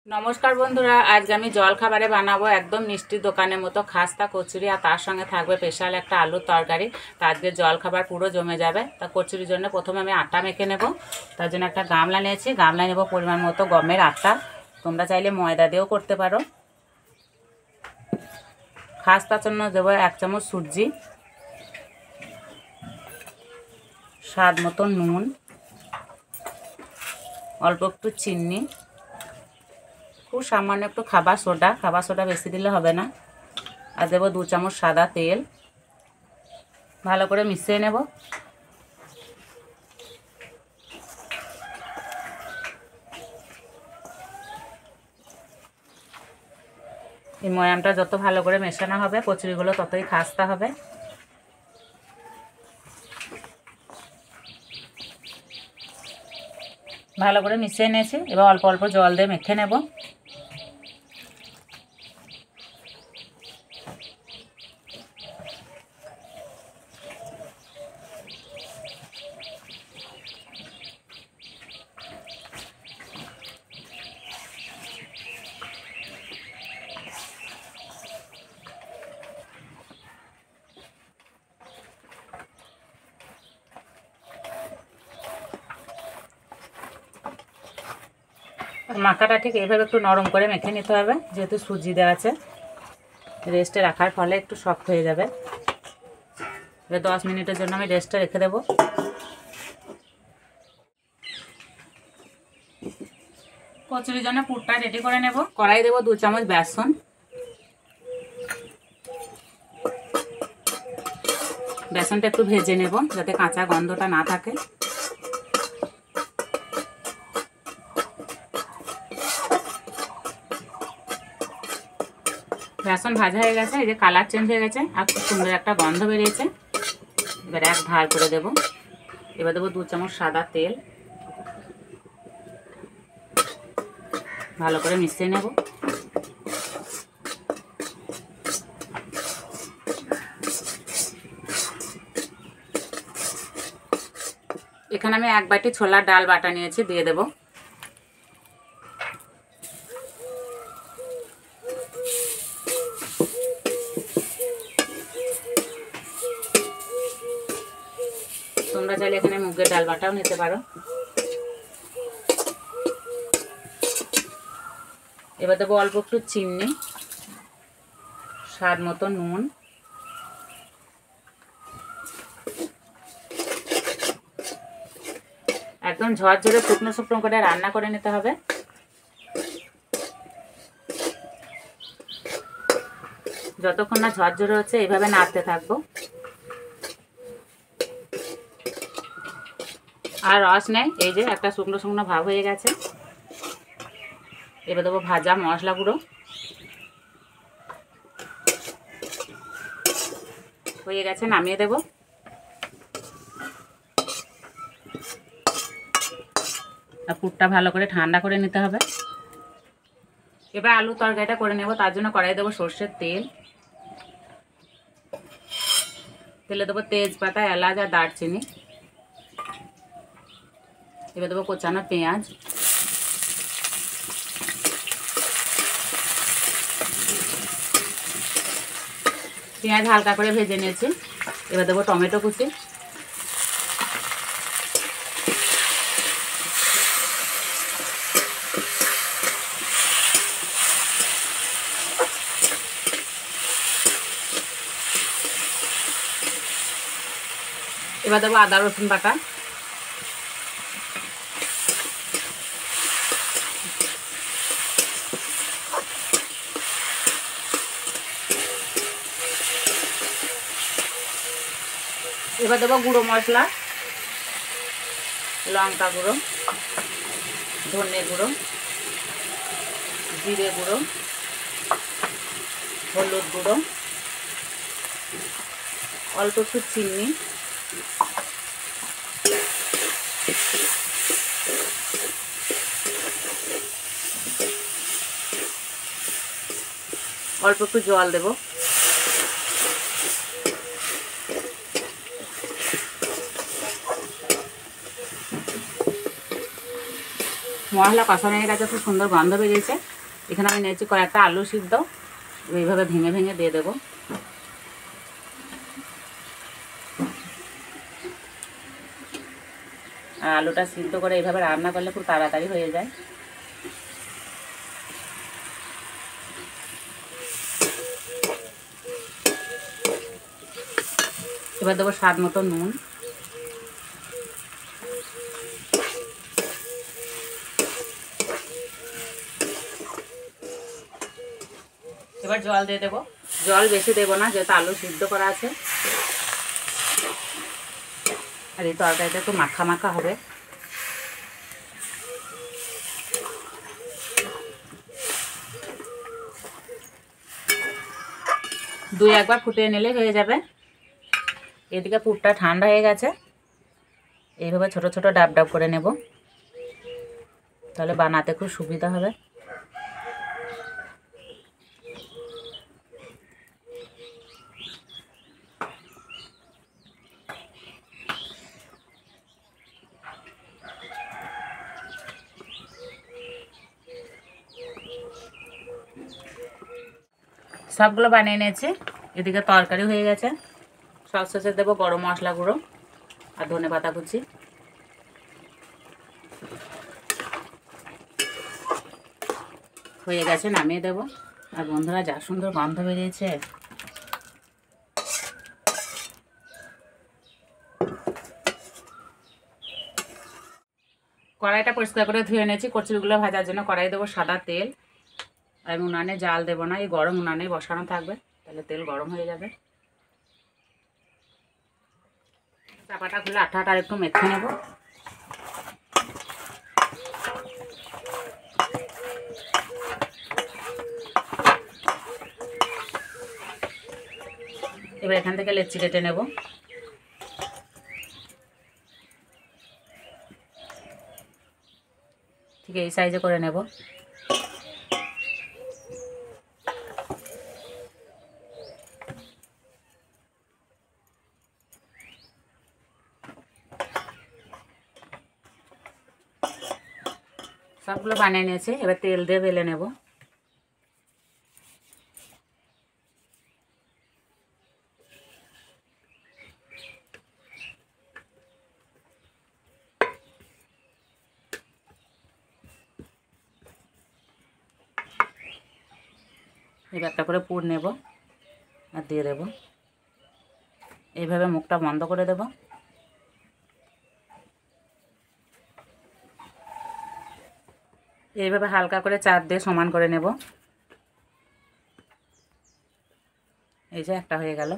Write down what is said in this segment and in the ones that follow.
নমস্কার বন্ধুরা, আজকে আমি জল খাবারে বানাবো একদম মিষ্টির দোকানের মতো খাস্তা কচুরি, আর তার সঙ্গে থাকবে স্পেশাল একটা আলুর তরকারি। তা আজকে জল খাবার পুরো জমে যাবে। তা কচুরির জন্য প্রথমে আমি আটা মেখে নেব। তার জন্য একটা গামলা নিয়েছি, গামলায় নেব পরিমাণ মতো গমের আটা। তোমরা চাইলে ময়দা দিয়েও করতে পারো। খাস্তার জন্য দেবো 1 চামচ সুজি, স্বাদ মতো নুন, অল্প একটু চিনি, খুব সামান্য একটু খাবার সোডা বেশি দিলে হবে না, আর দেবো 2 চামচ সাদা তেল। ভালো করে মিশিয়ে নেব। এই ময়ামটা যত ভালো করে মেশানো হবে কচুরিগুলো ততই খাস্তা হবে। ভালো করে মিশিয়ে নিয়েছি, এবার অল্প অল্প জল দিয়ে মেখে নেব। মাখাটা ঠিক এইভাবে একটু নরম করে মেখে নিতে হবে, যেহেতু সুজি দেওয়া আছে। রেস্টে রাখার ফলে একটু শক্ত হয়ে যাবে। এবার 10 মিনিটের জন্য আমি রেস্টে রেখে দেবো। কচুরির জন্য পুরটা রেডি করে নেব। কড়াই দেবো 2 চামচ বেসন, বেসনটা একটু ভেজে নেব যাতে কাঁচা গন্ধটা না থাকে। বেসন ভাজা হয়ে গেছে, এই যে কালার চেঞ্জ হয়ে গেছে আর খুব সুন্দর একটা গন্ধ বেরিয়েছে। এবার এক ভাগ করে দেব। এবার দেবো 2 চামচ সাদা তেল, ভালো করে মিশিয়ে নেব। এখানে আমি 1 বাটি ছোলার ডাল বাটা নিয়েছি, দিয়ে দেব। তোমরা চাইলে এখানে মুগের ডাল বাটাও নিতে পারো। এবার দেবো অল্প একটু চিনি, স্বাদ মতো নুন, একদম ঝরঝরে শুকনো শুকনো করে রান্না করে নিতে হবে। যতক্ষণ না ঝরঝরে হচ্ছে এইভাবে নাড়তে থাকবো। আর রস নেই, এই যে একটা শুকনো শুকনো ভাব হয়ে গেছে। এবার দেবো ভাজা মশলা গুঁড়ো, হয়ে গেছে, নামিয়ে দেব। আর পুরটা ভালো করে ঠান্ডা করে নিতে হবে। এবার আলু তরকারিটা করে নেব। তার জন্য কড়াই দেবো সর্ষের তেল, তেলে দেবো তেজপাতা, এলাচ আর দারচিনি। এবার দেবো কোচানো পেঁয়াজ, পেঁয়াজ হালকা করে ভেজে নিয়েছি। এবার দেবো টমেটো কুচি, এবার দেবো আদা রসুন বাটা, এবার দেবো গুঁড়ো মশলা, লঙ্কা গুঁড়ো, ধনে গুঁড়ো, জিরে গুঁড়ো, হলুদ গুঁড়ো, অল্প একটু চিনি, অল্প একটু জল দেবো। মশলা কষানো হয়ে গেছে, খুব সুন্দর গন্ধ বেরিয়েছে। এখানে আমি নিয়েছি কয়েকটা আলু সিদ্ধ, এইভাবে ভেঙে ভেঙে দিয়ে দেবো। আর আলুটা সিদ্ধ করে এইভাবে রান্না করলে খুব তাড়াতাড়ি হয়ে যায়। এবার দেবো স্বাদ মতো নুন, এবার জল দিয়ে দেবো। জল বেশি দেবো না, যেহেতু আলু সিদ্ধ করা আছে। আর এই তরকারিটা একটু মাখা মাখা হবে। দুই একবার ফুটিয়ে নিলে হয়ে যাবে। এদিকে পুরটা ঠান্ডা হয়ে গেছে, এইভাবে ছোট ছোট ডাব ডাব করে নেব, তাহলে বানাতে খুব সুবিধা হবে। সবগুলো বানিয়ে নিয়েছি। এদিকে তরকারি হয়ে গেছে। সব শেষে দেবো গরম মশলা গুঁড়ো আর ধনেপাতা কুচি। হয়ে গেছে, নামিয়ে দেবো। আর বন্ধুরা, যা সুন্দর গন্ধ বেরিয়েছে। কড়াইটা পরিষ্কার করে ধুয়ে নিয়েছি। কচুরিগুলো ভাজার জন্য কড়াই দেবো সাদা তেল। আর উনানে জাল দেবো না, এই গরম উনানে বসানো থাকবে, তাহলে তেল গরম হয়ে যাবে। চাপাটা খুলে আঠাটা আর একটু মেখে নেব। এবার এখান থেকে লেচি কেটে নেব। ঠিক এই সাইজে করে নেব। সবগুলো বানিয়ে নিয়েছি, এবার তেল দিয়ে বেলে নেব। এবার একটা করে পুর নেব আর দিয়ে দেব। এইভাবে মুখটা বন্ধ করে দেব। এইভাবে হালকা করে চাপ দিয়ে সমান করে নেব। এই যে একটা হয়ে গেল।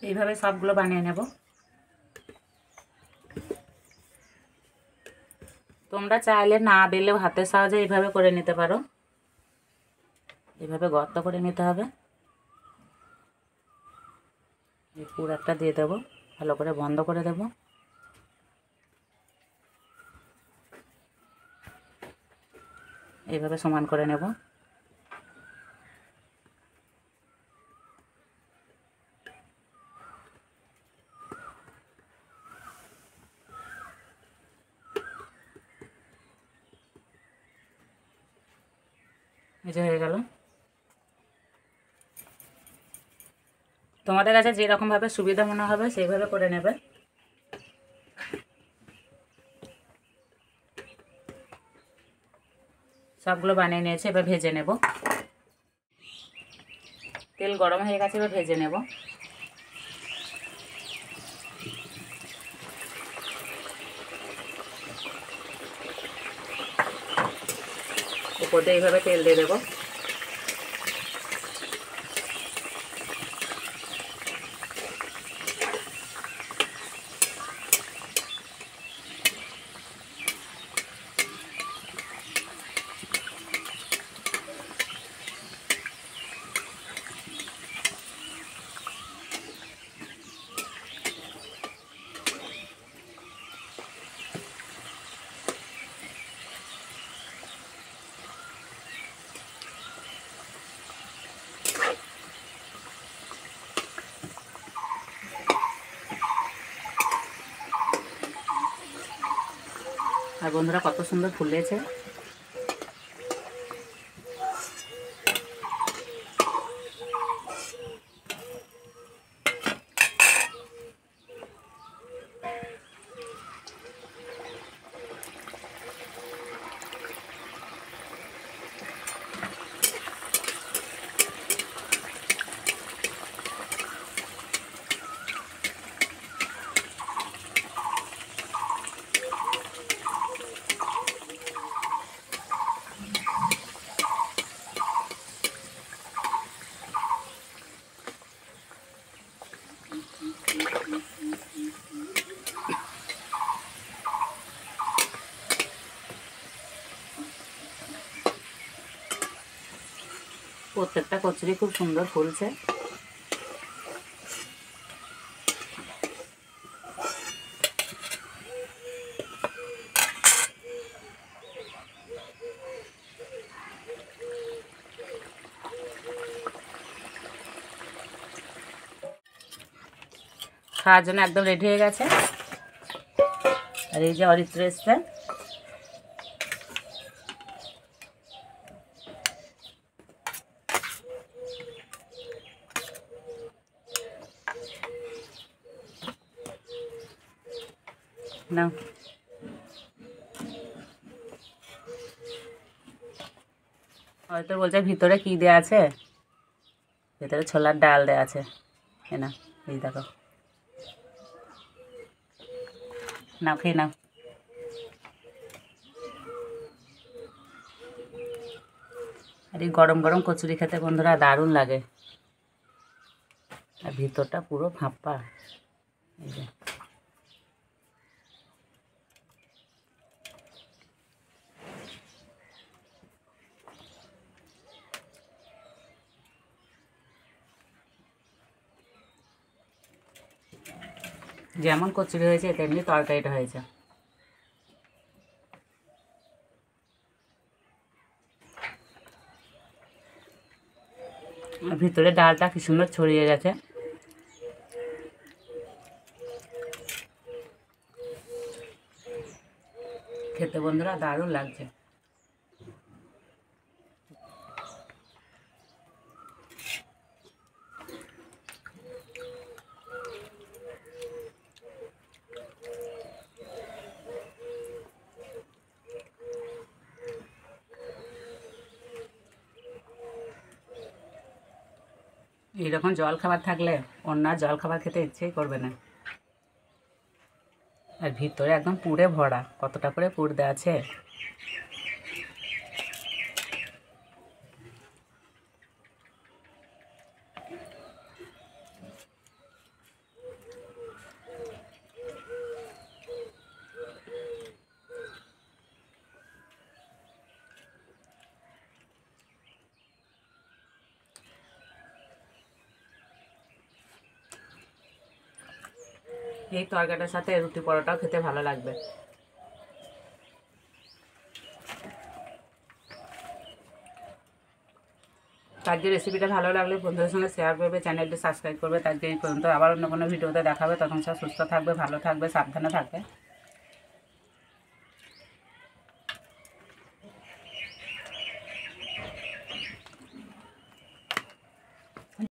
এইভাবে সবগুলো বানিয়ে নেব। তোমরা চাইলে না বেলেও হাতের সাহায্যে এইভাবে করে নিতে পারো। এইভাবে গর্ত করে নিতে হবে। এই পুর একটা দিয়ে দেবো, ভালো করে বন্ধ করে দেব। এইভাবে সমান করে নেব। এই যে হয়ে গেল। তোমাদের কাছে যেরকমভাবে সুবিধা মনে হবে সেইভাবে করে নেবে। সবগুলো বানিয়ে নিয়েছি, এবার ভেজে নেব। তেল গরম হয়ে গেছে, এবার ভেজে নেব। উপর দিয়ে এইভাবে তেল দিয়ে দেবো। আর বন্ধুরা কত সুন্দর ফুলেছে। প্রত্যেকটা কচুরি খুব সুন্দর ফুলছে। খাওয়ার জন্য একদম রেডি হয়ে গেছে। আর এই যে অরিত্র এসছে। না হয়তো বলছে ভিতরে কি দেয়া আছে, ভিতরে ছোলার ডাল দেয়া আছে। না এই দেখো, নাও খেয়ে নাও। আর এই গরম গরম কচুরি খেতে বন্ধুরা দারুণ লাগে। আর ভিতরটা পুরো ফাঁপা। এই যে যেমন কচুরি হয়েছে তেমনি তরকারিটা হয়েছে। আর ভিতরে ডালটা কি সুন্দর ছড়িয়ে গেছে। খেতে বন্ধুরা দারুণ লাগছে। এইরকম জল খাবার থাকলে অন্য আর জল খাবার খেতে ইচ্ছেই করবে না। আর ভিতরে একদম পুরে ভরা, কতটা করে পুর দেওয়া আছে। এই তরকারিটার সাথে রুটি পরোটাও খেতে ভালো লাগবে। আজকে রেসিপিটা ভালো লাগলে বন্ধুদের সঙ্গে শেয়ার করবে, চ্যানেলটি সাবস্ক্রাইব করবে। আজকে এই পর্যন্ত, আবার অন্য কোনো ভিডিওতে দেখাবে। তখন সব সুস্থ থাকবে, ভালো থাকবে, সাবধানে থাকবে।